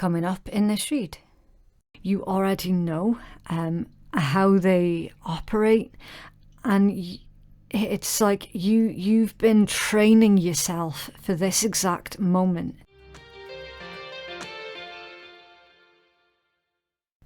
coming up in this read. You already know how they operate, and it's like you've been training yourself for this exact moment.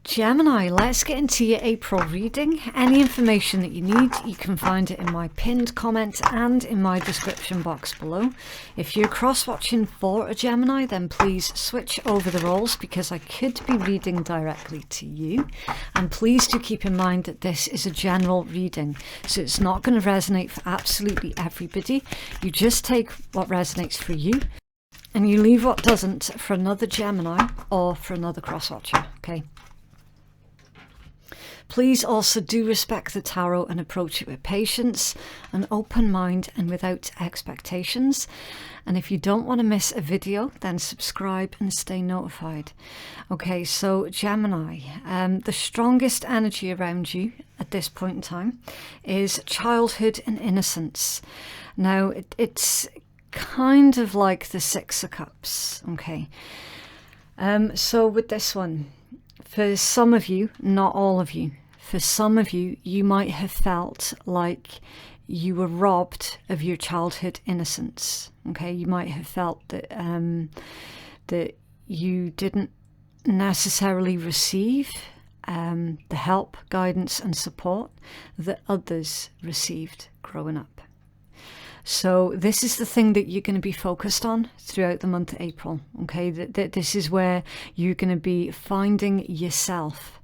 Gemini, let's get into your April reading. Any information that you need, you can find it in my pinned comment and in my description box below. If you're cross-watching for a Gemini, then please switch over the roles because I could be reading directly to you. And please do keep in mind that this is a general reading, so it's not going to resonate for absolutely everybody. You just take what resonates for you and you leave what doesn't for another Gemini or for another cross-watcher, okay? Please also do respect the tarot and approach it with patience, an open mind and without expectations. And if you don't want to miss a video, then subscribe and stay notified. Okay, so Gemini, the strongest energy around you at this point in time is childhood and innocence. Now, it's kind of like the Six of Cups, okay? So with this one, for some of you, not all of you, for some of you, you might have felt like you were robbed of your childhood innocence. Okay, you might have felt that that you didn't necessarily receive the help, guidance and support that others received growing up. So this is the thing that you're going to be focused on throughout the month of April, okay? This is where you're going to be finding yourself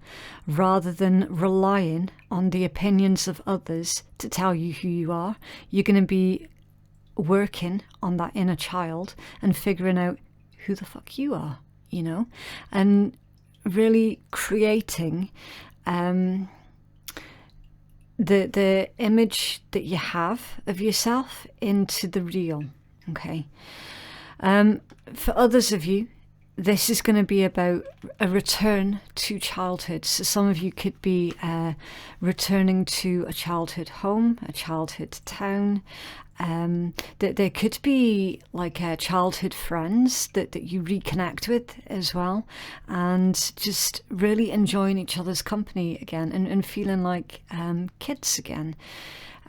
rather than relying on the opinions of others to tell you who you are. You're going to be working on that inner child and figuring out who the fuck you are, you know? And really creating the image that you have of yourself into the real, okay? For others of you, this is going to be about a return to childhood. So some of you could be returning to a childhood home, a childhood town. There could be like childhood friends that you reconnect with as well, and just really enjoying each other's company again and feeling like kids again.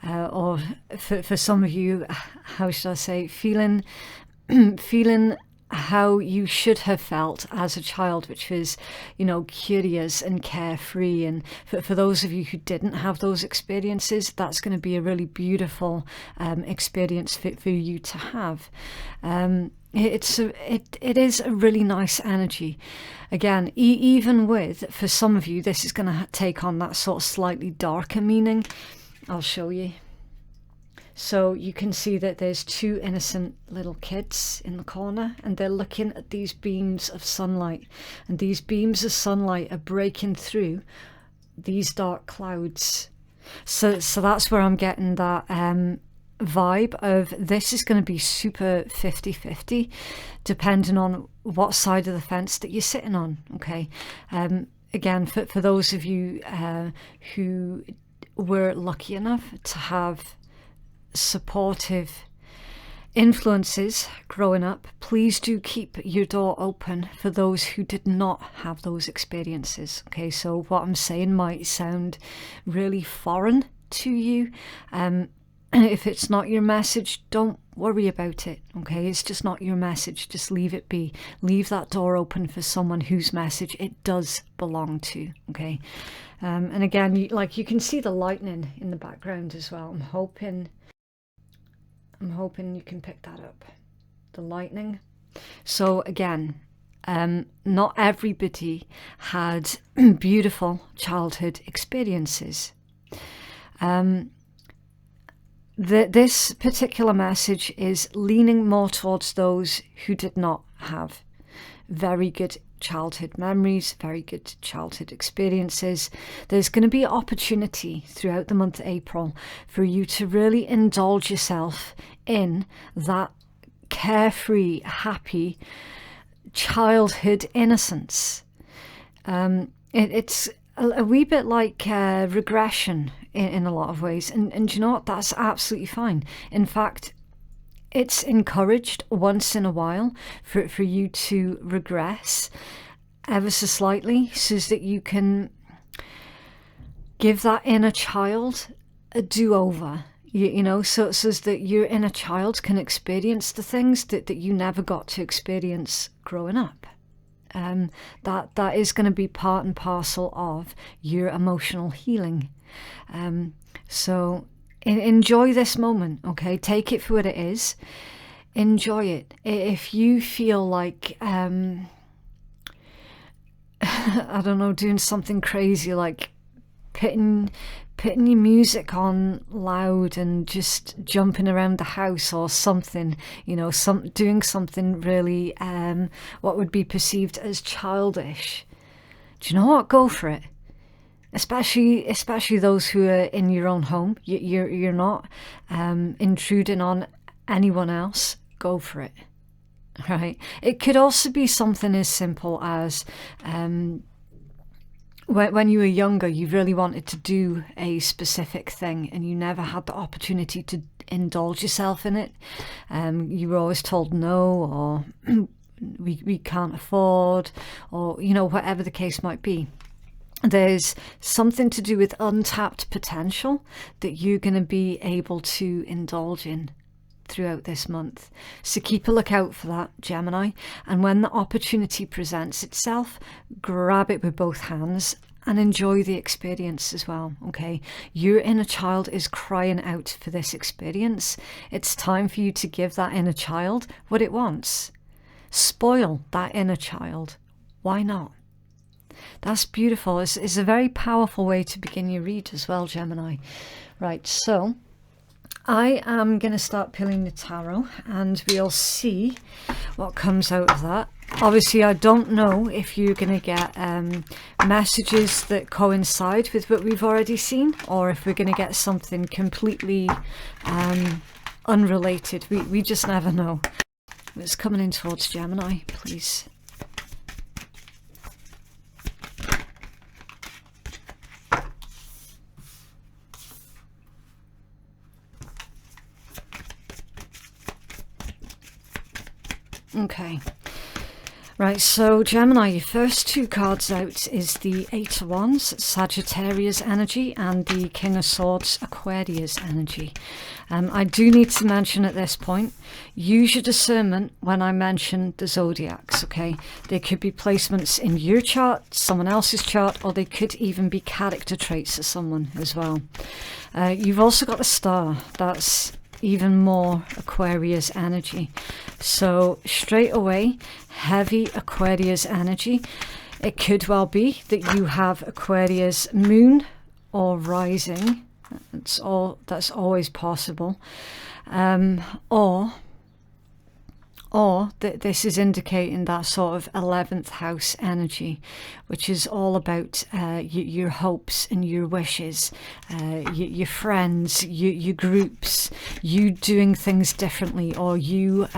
Or for some of you, how should I say, feeling how you should have felt as a child, which was, you know, curious and carefree. And for those of you who didn't have those experiences, that's going to be a really beautiful experience for you to have. It is a really nice energy. Again, even with, for some of you, this is going to take on that sort of slightly darker meaning. I'll show you. So you can see that there's two innocent little kids in the corner and they're looking at these beams of sunlight, and these beams of sunlight are breaking through these dark clouds. So that's where I'm getting that vibe of this is going to be super 50-50 depending on what side of the fence that you're sitting on, okay? Again, for those of you who were lucky enough to have supportive influences growing up, please do keep your door open for those who did not have those experiences, okay? So what I'm saying might sound really foreign to you. If it's not your message, don't worry about it, okay? It's just not your message. Just leave it be. Leave that door open for someone whose message it does belong to, okay? And again, you can see the lightning in the background as well. I'm hoping you can pick that up, the lightning. So again, not everybody had beautiful childhood experiences. This particular message is leaning more towards those who did not have very good childhood memories, very good childhood experiences. There's going to be opportunity throughout the month of April for you to really indulge yourself in that carefree, happy childhood innocence. It's a wee bit like regression in a lot of ways, and you know what, that's absolutely fine. In fact, it's encouraged once in a while for you to regress ever so slightly so that you can give that inner child a do-over, you know, so that your inner child can experience the things that you never got to experience growing up. That is going to be part and parcel of your emotional healing. So enjoy this moment, okay? Take it for what it is. Enjoy it. If you feel like, I don't know, doing something crazy like putting your music on loud and just jumping around the house or something, you know, doing something really what would be perceived as childish, do you know what? Go for it. Especially those who are in your own home. You're not intruding on anyone else. Go for it. Right? It could also be something as simple as when you were younger, you really wanted to do a specific thing and you never had the opportunity to indulge yourself in it. You were always told no, or we can't afford, or, you know, whatever the case might be. There's something to do with untapped potential that you're going to be able to indulge in throughout this month. So keep a lookout for that, Gemini. And when the opportunity presents itself, grab it with both hands and enjoy the experience as well, okay? Your inner child is crying out for this experience. It's time for you to give that inner child what it wants. Spoil that inner child. Why not? That's beautiful. It's a very powerful way to begin your read as well, Gemini. Right, so I am going to start pulling the tarot and we'll see what comes out of that. Obviously, I don't know if you're going to get messages that coincide with what we've already seen, or if we're going to get something completely unrelated. We just never know. It's coming in towards Gemini, please. Okay, right, so Gemini, your first two cards out is the Eight of Wands, Sagittarius energy, and the King of Swords, Aquarius energy. I do need to mention at this point, use your discernment when I mention the zodiacs, okay? They could be placements in your chart, someone else's chart, or they could even be character traits of someone as well. You've also got the star. That's even more Aquarius energy. So straight away, heavy Aquarius energy. It could well be that you have Aquarius moon or rising. That's always possible. Or that this is indicating that sort of 11th house energy, which is all about your hopes and your wishes, your friends, your groups, you doing things differently, or you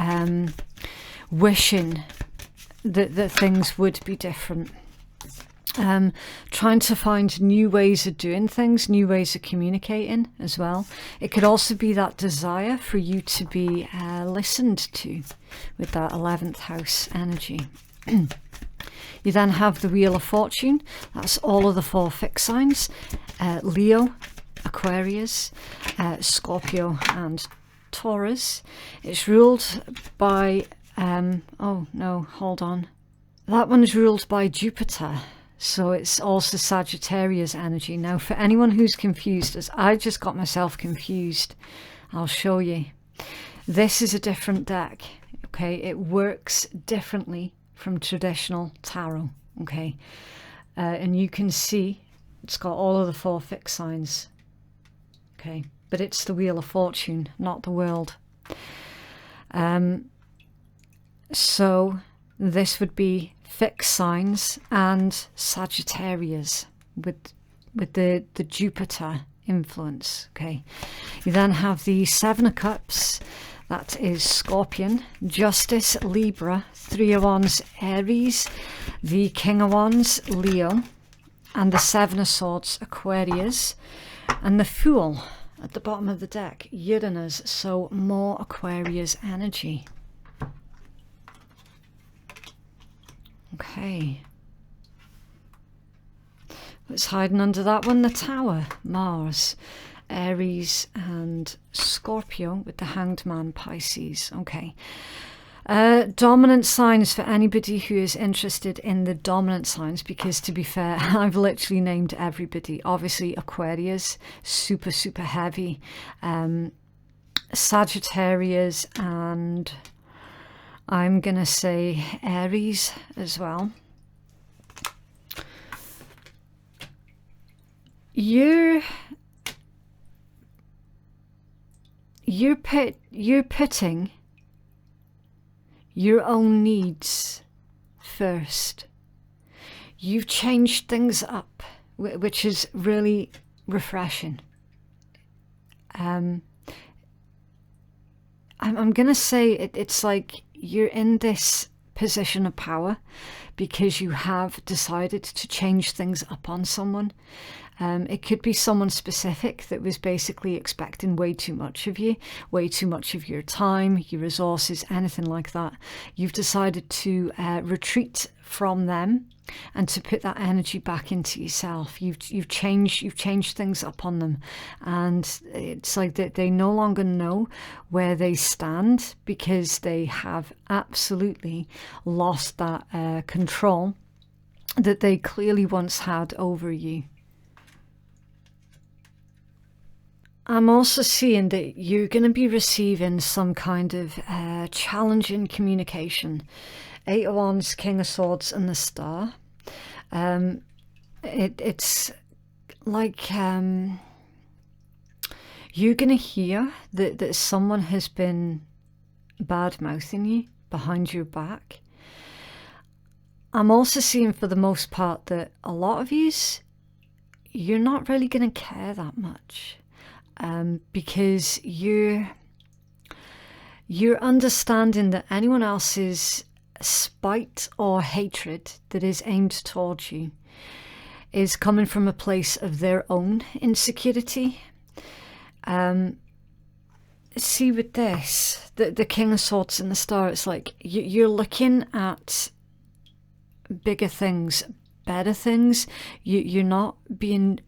wishing that things would be different. Trying to find new ways of doing things, new ways of communicating as well. It could also be that desire for you to be listened to with that 11th house energy. You then have the Wheel of Fortune. That's all of the four fixed signs. Leo, Aquarius, Scorpio and Taurus. It's ruled by, oh no, hold on. That one's ruled by Jupiter. So it's also Sagittarius energy. Now, for anyone who's confused, as I just got myself confused, I'll show you. This is a different deck, okay? It works differently from traditional tarot, okay? And you can see it's got all of the four fixed signs, okay? But it's the Wheel of Fortune, not the World. So this would be fixed signs and Sagittarius with the Jupiter influence, okay? You then have the Seven of Cups. That is Scorpion, Justice, Libra, Three of Wands, Aries, the King of Wands, Leo, and the Seven of Swords, Aquarius, and the Fool at the bottom of the deck, Uranus. So more Aquarius energy. Okay, What's hiding under that one? The Tower, Mars, Aries and Scorpio with the Hanged Man, Pisces. Okay. Dominant signs for anybody who is interested in the dominant signs, because to be fair, I've literally named everybody. Obviously Aquarius, super heavy, Sagittarius, and I'm gonna say Aries as well. You're putting your own needs first. You've changed things up, which is really refreshing. I'm going to say it's like you're in this position of power because you have decided to change things up on someone. It could be someone specific that was basically expecting way too much of you, way too much of your time, your resources, anything like that. You've decided to retreat from them and to put that energy back into yourself. You've changed things up on them, and it's like that they no longer know where they stand because they have absolutely lost that control that they clearly once had over you. I'm also seeing that you're going to be receiving some kind of challenging communication. Eight of Wands, King of Swords and the Star. It's like you're going to hear that someone has been bad-mouthing you behind your back. I'm also seeing for the most part that a lot of you're not really going to care that much. Because you're understanding that anyone else's spite or hatred that is aimed towards you is coming from a place of their own insecurity. See, with this, the King of Swords and the Star, it's like you're looking at bigger things, better things. You're not being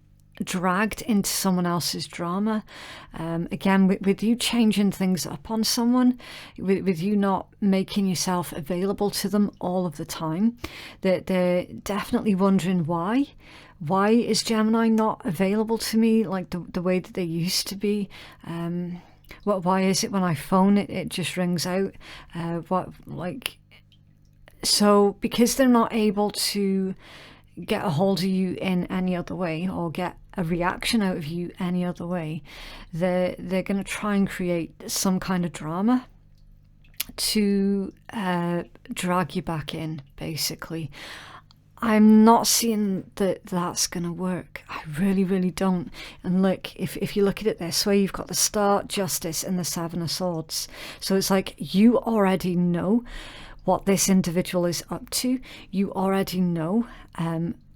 dragged into someone else's drama. Again, with you changing things up on someone, with you not making yourself available to them all of the time, that they're definitely wondering why is Gemini not available to me like the way that they used to be. Why is it when I phone it just rings out? So because they're not able to get a hold of you in any other way or get a reaction out of you any other way, they're going to try and create some kind of drama to drag you back in, basically. I'm not seeing that that's going to work. I really don't. And look, if you look at it this way, you've got the Star, Justice and the Seven of Swords. So it's like you already know what this individual is up to. You already know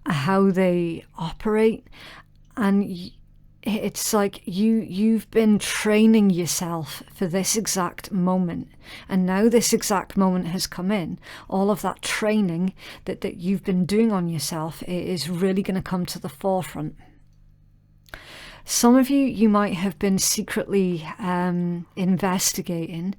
how they operate, and it's like you've been training yourself for this exact moment, and now this exact moment has come in. All of that training that you've been doing on yourself is really going to come to the forefront. Some of you might have been secretly investigating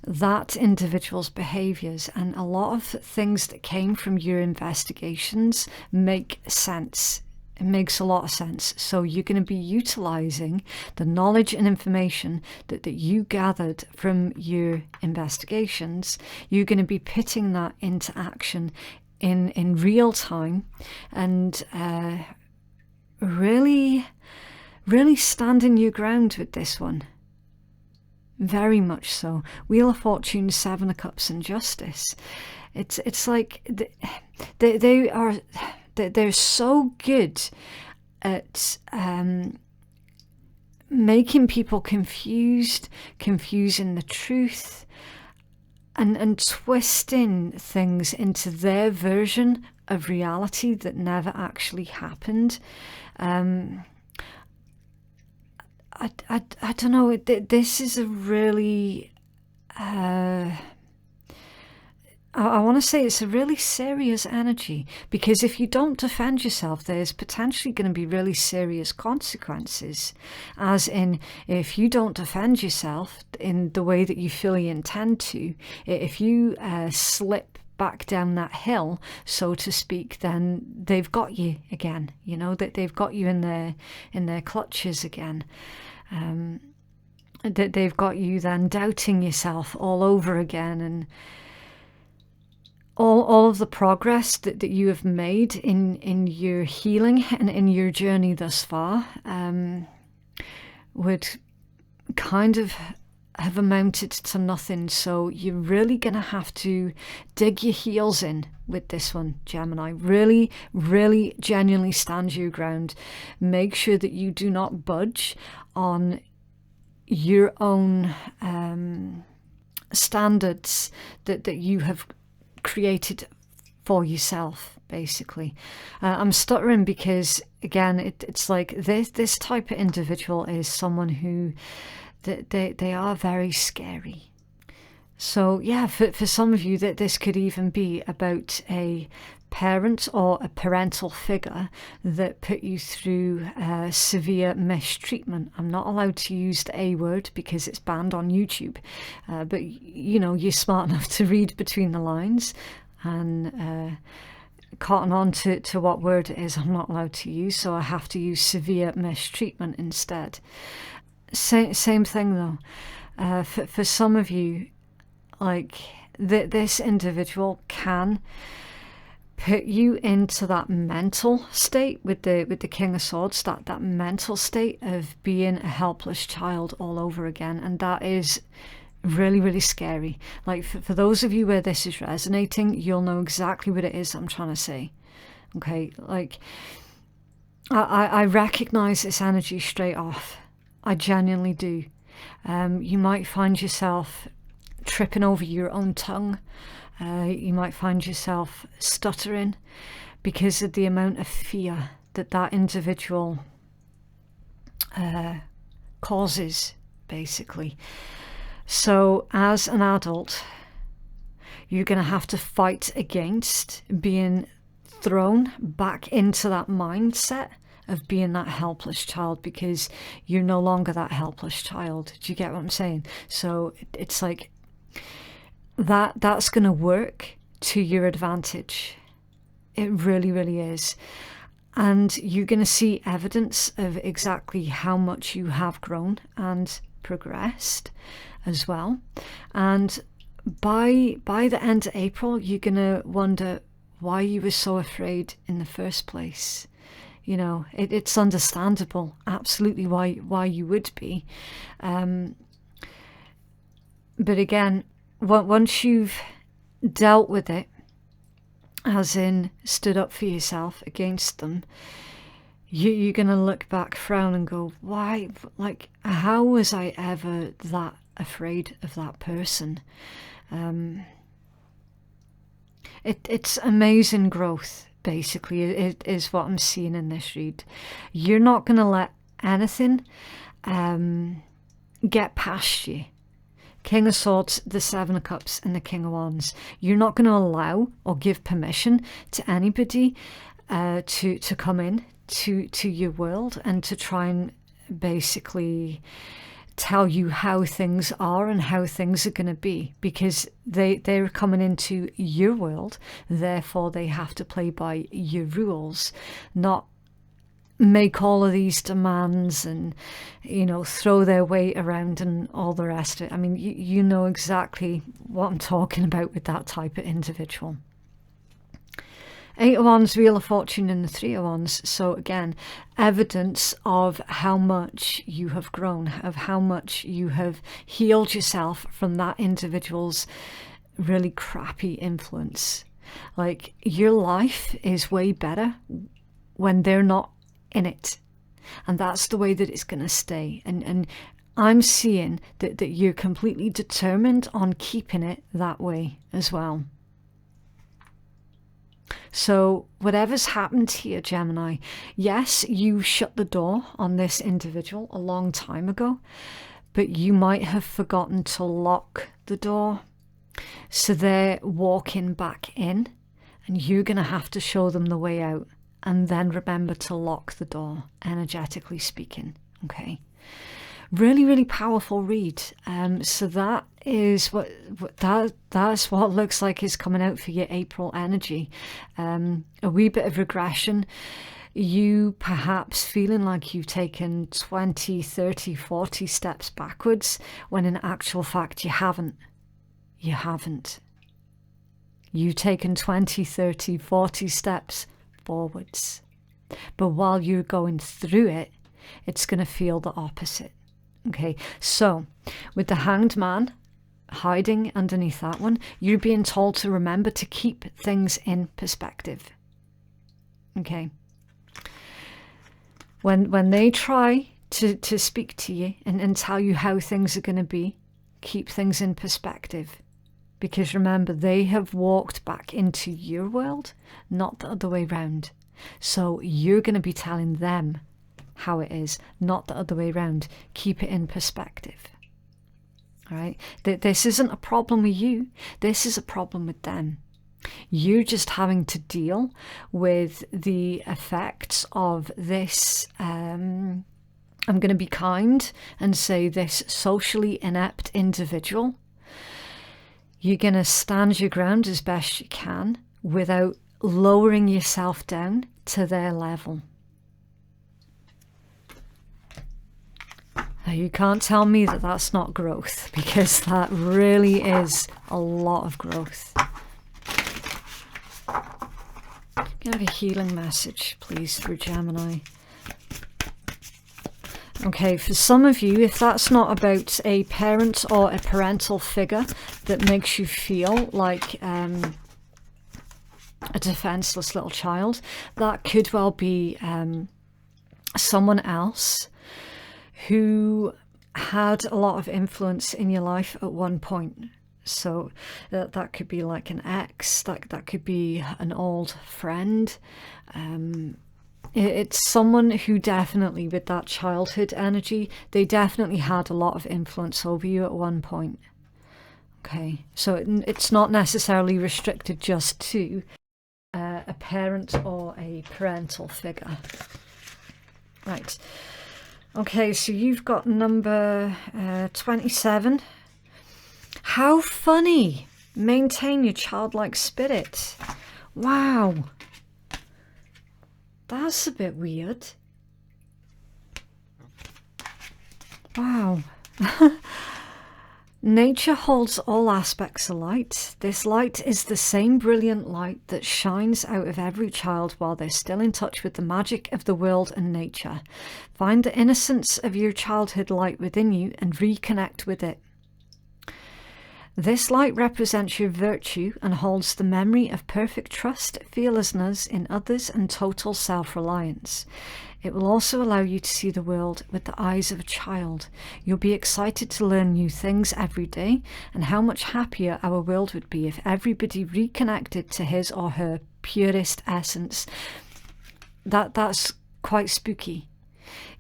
that individual's behaviors, and a lot of things that came from your investigations make sense. It makes a lot of sense. So you're going to be utilizing the knowledge and information that you gathered from your investigations. You're going to be putting that into action in real time, and really standing your ground with this one. Very much so. Wheel of Fortune, Seven of Cups and Justice. It's like they're so good at making people confused, confusing the truth, and twisting things into their version of reality that never actually happened. I don't know, this is a really I want to say it's a really serious energy, because if you don't defend yourself, there's potentially going to be really serious consequences. As in, if you don't defend yourself in the way that you fully intend to, if you slip back down that hill, so to speak, then they've got you again. You know, that they've got you in their clutches again. That they've got you then doubting yourself all over again, and all of the progress that you have made in your healing and in your journey thus far would kind of have amounted to nothing. So you're really going to have to dig your heels in with this one, Gemini. Really, really genuinely stand your ground. Make sure that you do not budge on your own standards that you have created for yourself, basically. I'm stuttering because, again, it's like this type of individual is someone who they are very scary. So yeah, for some of you, that this could even be about a parent or a parental figure that put you through severe mistreatment. I'm not allowed to use the A word because it's banned on YouTube, but you know, you're smart enough to read between the lines and cotton on to what word it is I'm not allowed to use, so I have to use severe mistreatment instead. Same thing though. For some of you, like this individual can put you into that mental state with the King of Swords, that mental state of being a helpless child all over again, and that is really, really scary. Like for those of you where this is resonating, you'll know exactly what it is I'm trying to say. Okay, like I recognize this energy straight off. I genuinely do. You might find yourself tripping over your own tongue. You might find yourself stuttering because of the amount of fear that individual causes, basically. So as an adult, you're going to have to fight against being thrown back into that mindset of being that helpless child, because you're no longer that helpless child. Do you get what I'm saying? So it's like that's going to work to your advantage. It really, really is. And you're going to see evidence of exactly how much you have grown and progressed as well. And by the end of April, you're going to wonder why you were so afraid in the first place. You know, it's understandable, absolutely, why you would be. But again, once you've dealt with it, as in stood up for yourself against them, you're going to look back, frown and go, why, like, how was I ever that afraid of that person? It's amazing growth, basically, it is what I'm seeing in this read. You're not going to let anything get past you. King of Swords, the Seven of Cups and the King of Wands. You're not going to allow or give permission to anybody to come in to your world and to try and basically tell you how things are and how things are going to be, because they're coming into your world, therefore they have to play by your rules, not make all of these demands and, you know, throw their weight around and all the rest of it. I mean, you know exactly what I'm talking about with that type of individual. Eight of Wands, Wheel of Fortune and the Three of Wands. So again, evidence of how much you have grown, of how much you have healed yourself from that individual's really crappy influence. Like, your life is way better when they're not in it, and that's the way that it's going to stay. And I'm seeing that you're completely determined on keeping it that way as well. So whatever's happened here, Gemini, yes, you shut the door on this individual a long time ago, but you might have forgotten to lock the door. So they're walking back in, and you're going to have to show them the way out, and then remember to lock the door, energetically speaking. Okay. Really, really powerful read. So that is that's what looks like is coming out for your April energy. A wee bit of regression. You perhaps feeling like you've taken 20, 30, 40 steps backwards, when in actual fact you haven't. You haven't. You've taken 20, 30, 40 steps forwards. But while you're going through it, it's going to feel the opposite. Okay, so with the Hanged Man hiding underneath that one, you're being told to remember to keep things in perspective. Okay. When they try to speak to you and tell you how things are going to be, keep things in perspective. Because remember, they have walked back into your world, not the other way round. So you're going to be telling them how it is, not the other way around. Keep it in perspective. All right? This isn't a problem with you. This is a problem with them. You're just having to deal with the effects of this, I'm going to be kind and say this socially inept individual. You're going to stand your ground as best you can without lowering yourself down to their level. Now, you can't tell me that that's not growth, because that really is a lot of growth. Give a healing message, please, for Gemini. Okay, for some of you, if that's not about a parent or a parental figure that makes you feel like a defenseless little child, that could well be someone else who had a lot of influence in your life at one point. So that could be like an ex, that could be an old friend. It's someone who definitely, with that childhood energy, they definitely had a lot of influence over you at one point. Okay, so it's not necessarily restricted just to a parent or a parental figure. Right. Okay, so you've got number 27. How funny. Maintain your childlike spirit. Wow. That's a bit weird. Wow. Nature holds all aspects of light. This light is the same brilliant light that shines out of every child while they're still in touch with the magic of the world and nature. Find the innocence of your childhood light within you and reconnect with it. This light represents your virtue and holds the memory of perfect trust, fearlessness in others, and total self-reliance. It will also allow you to see the world with the eyes of a child. You'll be excited to learn new things every day, and how much happier our world would be if everybody reconnected to his or her purest essence. That's quite spooky.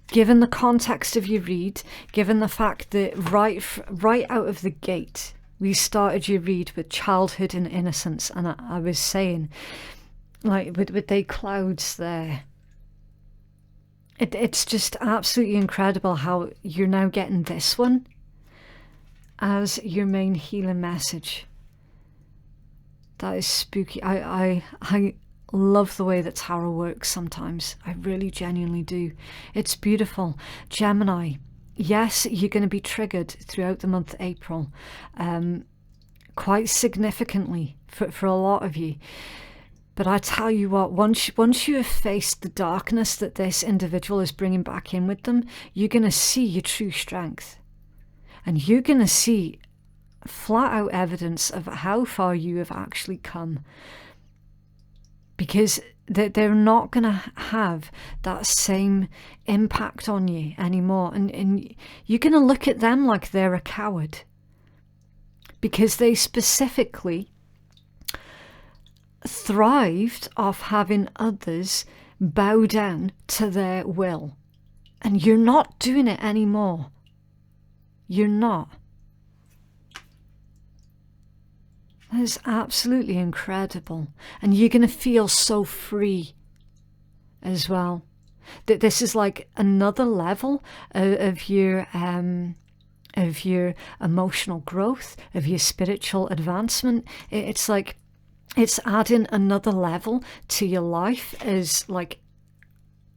Given the context of your read, given the fact that right out of the gate, we started your read with childhood and innocence, and I was saying, like, with the clouds there, it's just absolutely incredible how you're now getting this one as your main healing message. That is spooky. I love the way that tarot works sometimes. I really genuinely do. It's beautiful. Gemini. Yes, you're going to be triggered throughout the month of April, quite significantly for a lot of you. But I tell you what, once you have faced the darkness that this individual is bringing back in with them, you're going to see your true strength. And you're going to see flat out evidence of how far you have actually come. Because they're not going to have that same impact on you anymore. And you're going to look at them like they're a coward. Because they specifically thrived off having others bow down to their will. And you're not doing it anymore. You're not. It's absolutely incredible. And you're going to feel so free as well. That this is like another level of your emotional growth, of your spiritual advancement. It's like it's adding another level to your life as like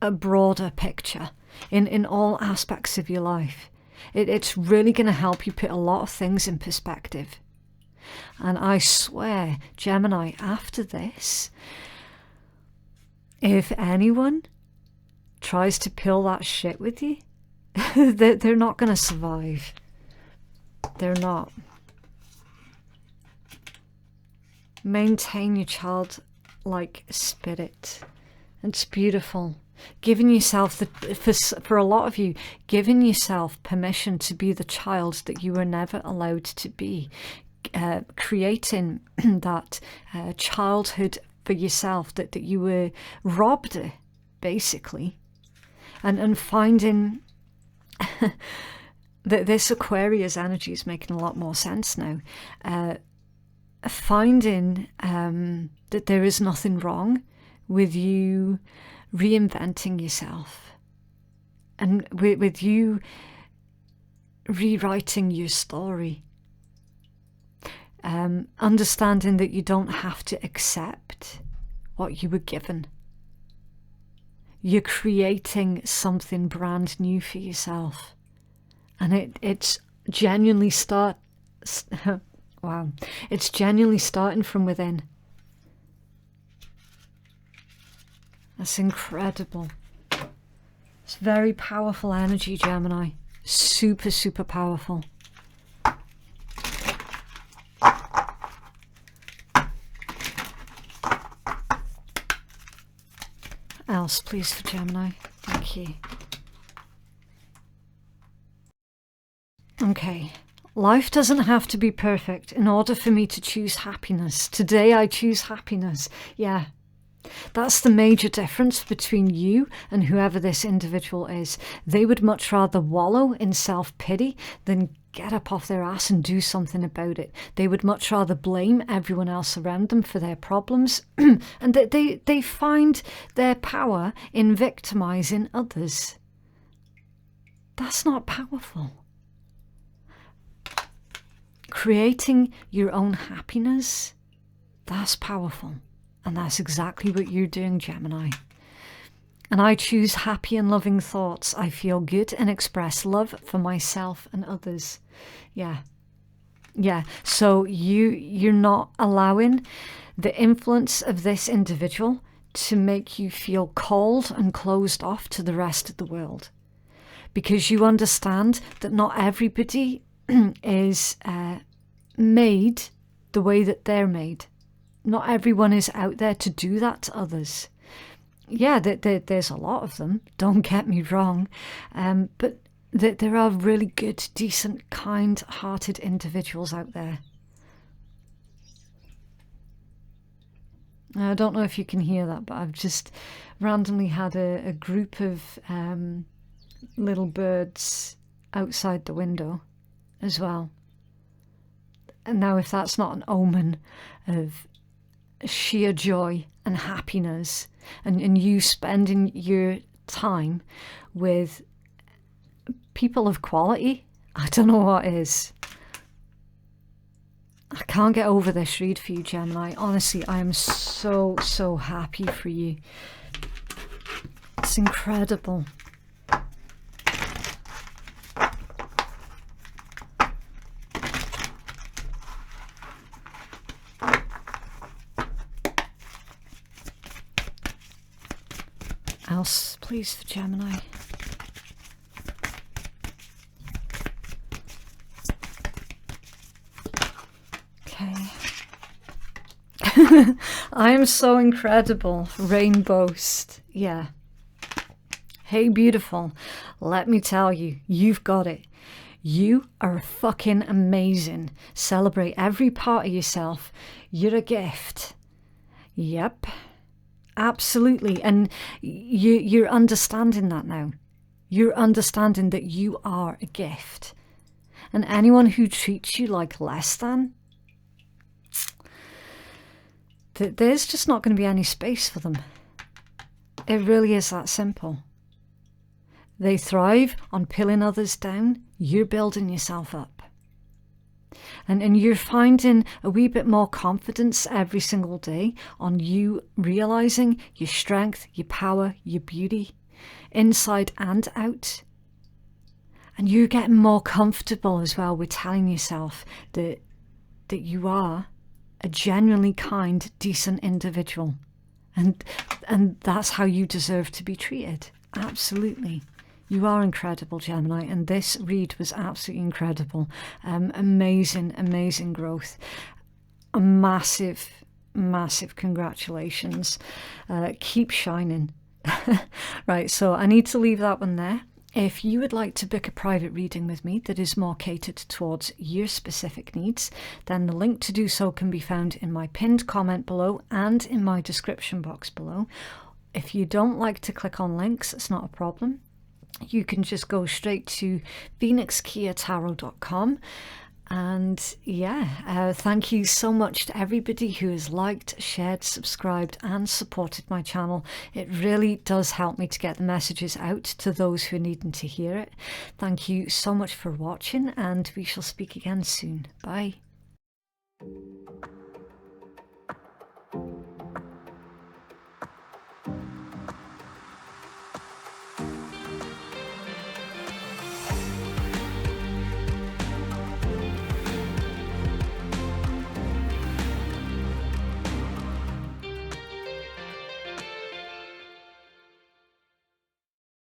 a broader picture in all aspects of your life. It's really going to help you put a lot of things in perspective. And I swear, Gemini, after this, if anyone tries to pull that shit with you, they're not going to survive. They're not. Maintain your childlike spirit. It's beautiful. Giving yourself, for a lot of you, giving yourself permission to be the child that you were never allowed to be. Creating that childhood for yourself that you were robbed, basically. And finding that this Aquarius energy is making a lot more sense now. Finding that there is nothing wrong with you reinventing yourself, and with you rewriting your story. Understanding that you don't have to accept what you were given. You're creating something brand new for yourself. And it's genuinely wow. It's genuinely starting from within. That's incredible. It's very powerful energy, Gemini. Super, super powerful. Else, please, for Gemini. Thank you. Okay. Life doesn't have to be perfect in order for me to choose happiness. Today I choose happiness. Yeah. That's the major difference between you and whoever this individual is. They would much rather wallow in self-pity than get up off their ass and do something about it. They would much rather blame everyone else around them for their problems. And they find their power in victimizing others. That's not powerful. Creating your own happiness, that's powerful. And that's exactly what you're doing, Gemini. And I choose happy and loving thoughts. I feel good and express love for myself and others. Yeah. Yeah. So you're not allowing the influence of this individual to make you feel cold and closed off to the rest of the world. Because you understand that not everybody is made the way that they're made. Not everyone is out there to do that to others. Yeah, there's a lot of them, don't get me wrong, but there are really good, decent, kind-hearted individuals out there. I don't know if you can hear that, but I've just randomly had a group of little birds outside the window as well. And now if that's not an omen of sheer joy and happiness, and you spending your time with people of quality, I don't know what is. I can't get over this read for you, Gemini. Honestly, I am so, so happy for you. It's incredible. Else, please, for Gemini. Okay. I am so incredible. Rainbowst. Yeah. Hey, beautiful. Let me tell you, you've got it. You are fucking amazing. Celebrate every part of yourself. You're a gift. Yep. Absolutely. And you're understanding that now. You're understanding that you are a gift. And anyone who treats you like less than, there's just not going to be any space for them. It really is that simple. They thrive on pulling others down. You're building yourself up. And you're finding a wee bit more confidence every single day on you realizing your strength, your power, your beauty, inside and out. And you're getting more comfortable as well with telling yourself that you are a genuinely kind, decent individual. And that's how you deserve to be treated. Absolutely. You are incredible, Gemini, and this read was absolutely incredible. Amazing, amazing growth. A massive, massive congratulations. Keep shining. Right, so I need to leave that one there. If you would like to book a private reading with me that is more catered towards your specific needs, then the link to do so can be found in my pinned comment below and in my description box below. If you don't like to click on links, it's not a problem. You can just go straight to phoenixkeiatarot.com. And yeah, thank you so much to everybody who has liked, shared, subscribed and supported my channel. It really does help me to get the messages out to those who are needing to hear it. Thank you so much for watching, and we shall speak again soon. Bye.